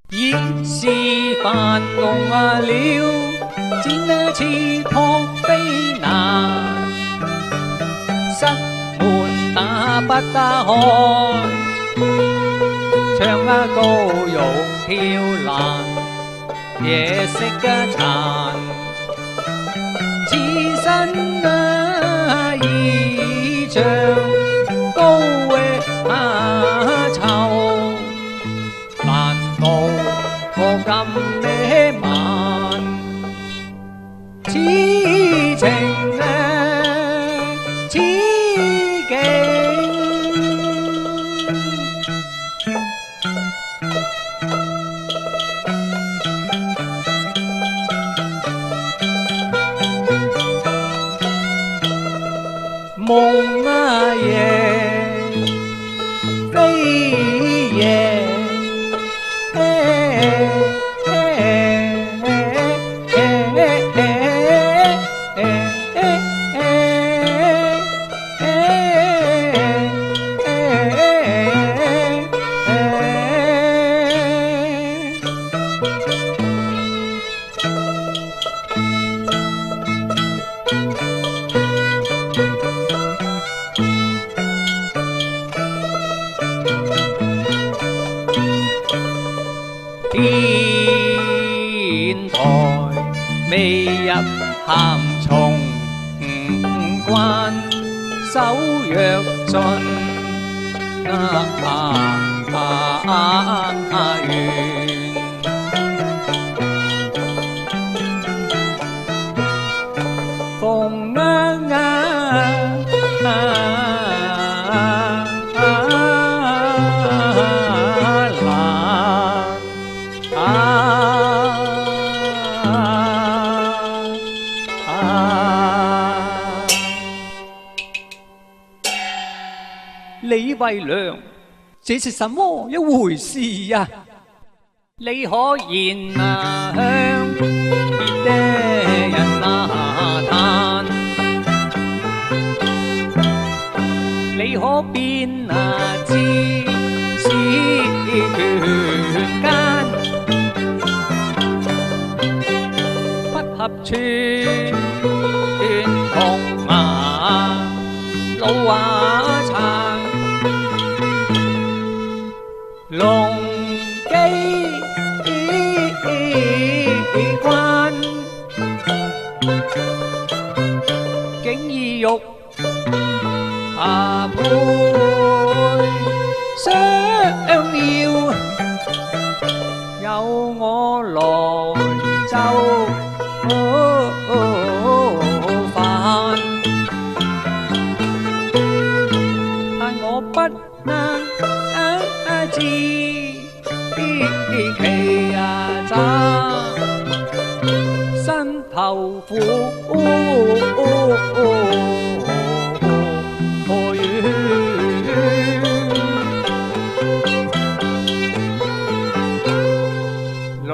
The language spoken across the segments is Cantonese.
已是繁榮了，展翅撲飛難，室門打不打開，唱歌欲跳蘭，夜色殘，此身已像高巢。我今夜晚，此情此景，夢夜飛夜。天台未入鹹松關，手若盡緣。風李慧良，這是什麼一回事呀？你可言向別的人嘆，你可辨知此權間不合寸同老殘。龍基關，竟意欲配相要，有我來就煩，但我不能自其渣，身頭苦龍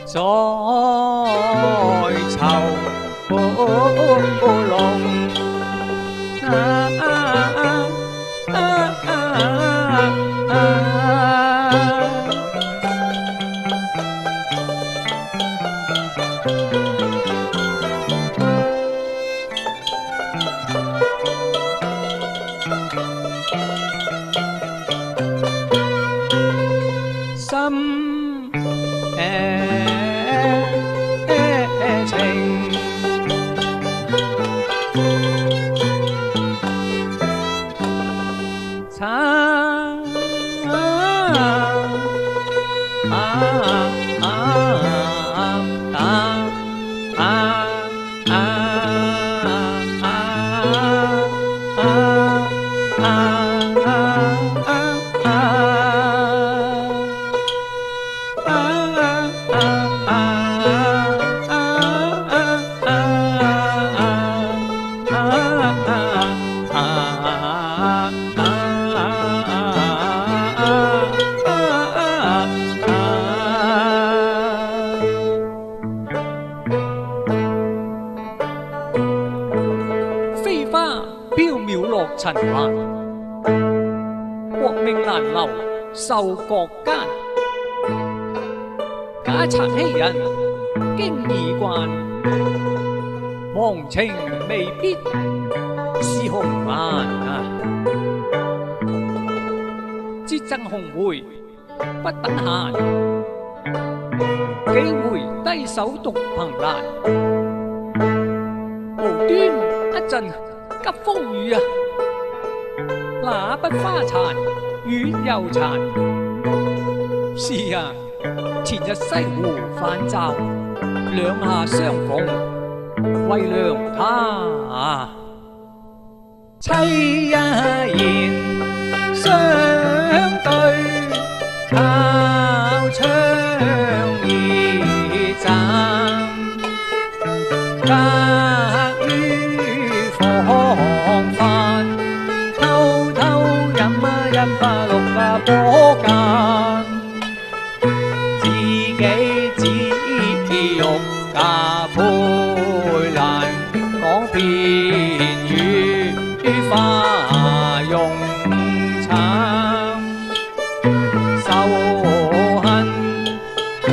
在囚心情。飛花飄渺落塵寰，國命難留受國間。假賊欺人經已慣，忘情未必是紅顏啊！節贈紅梅不等閒，幾回低手獨憑欄。無端一陣急風雨啊，那不花殘月又殘。是啊，前日西湖泛舟，兩下相逢為娘他啊。凄一言相對，靠窗而站，隔於房飯，偷偷飲吧六吧波間，自己只欲嫁配蘭，講片語花容慘，仇恨換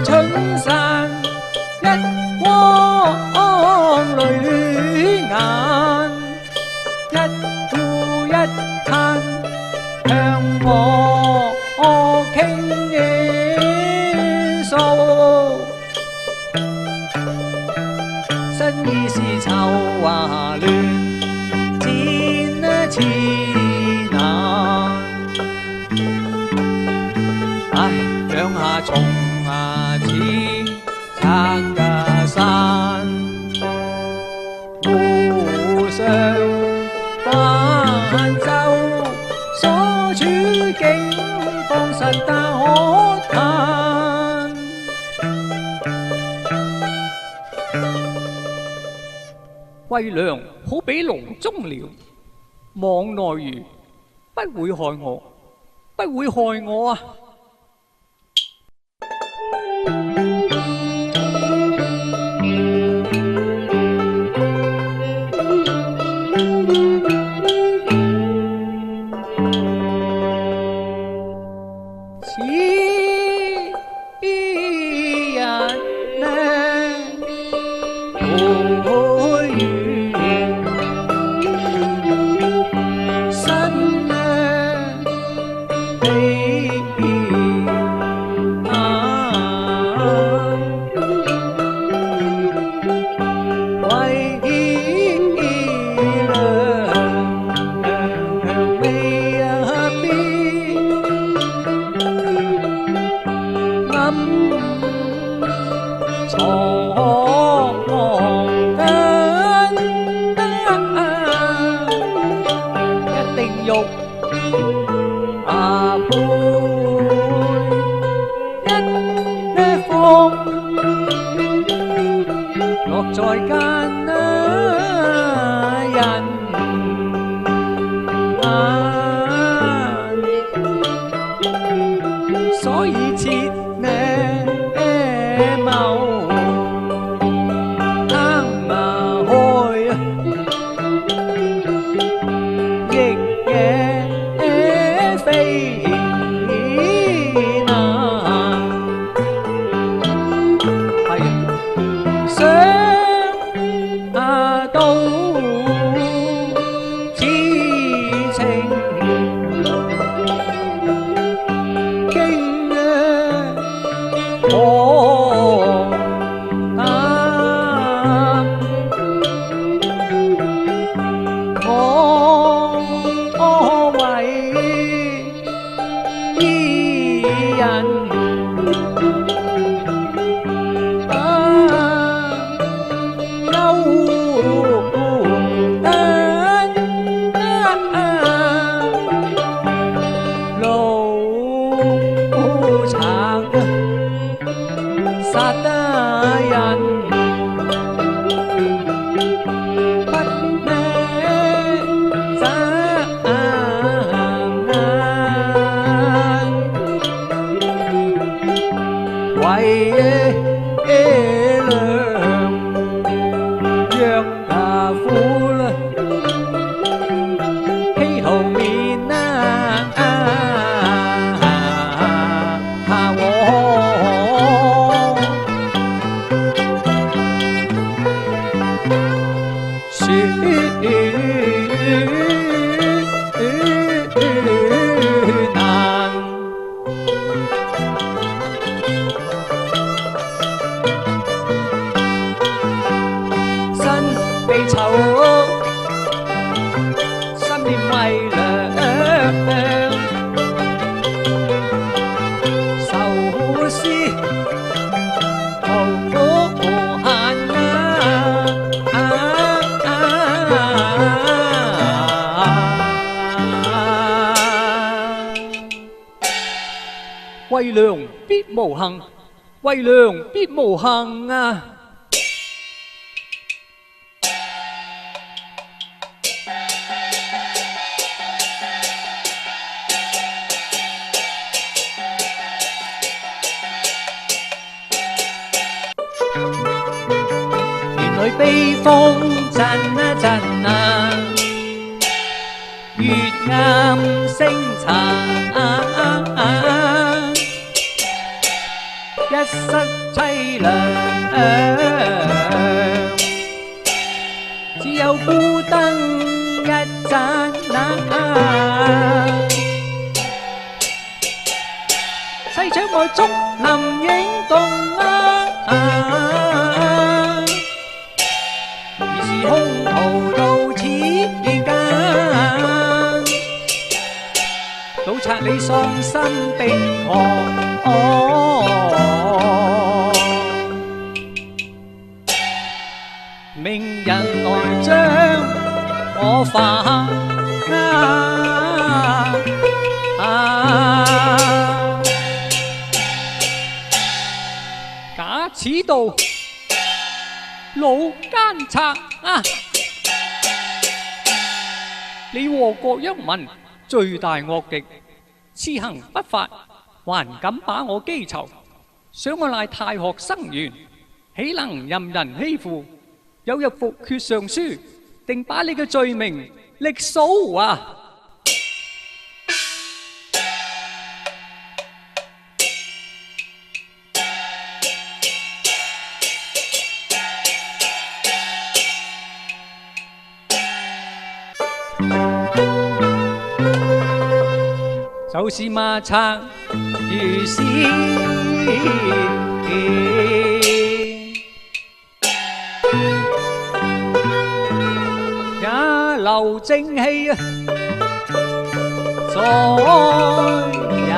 春山，一汪淚眼，一呼一嘆向我傾訴，新意是籌劃亂，似難。唉，兩下松似拆散，互相挽救，所處境況實但可嘆。為娘好比籠中鳥，網內魚不會害我，不會害我啊！此人落在間人所以切呢謀貪婪。人不咩咋為良若那苦啦，欺頭面被囚，心念為良，愁思無限為良必無幸，為良必無幸啊！園裏悲風陣啊陣啊，月暗星殘，一室凄涼，只有孤燈一盞，西窗外竹林影動空途到此間，倒察你喪心病狂，命人來將我放假此道老奸賊啊！你禍國一民，罪大惡極，此行不法，還敢把我羈囚，想我賴太學生緣，豈能任人欺負？有日復決上書，定把你嘅罪名歷數啊！就是馬賊如是，也留正氣在人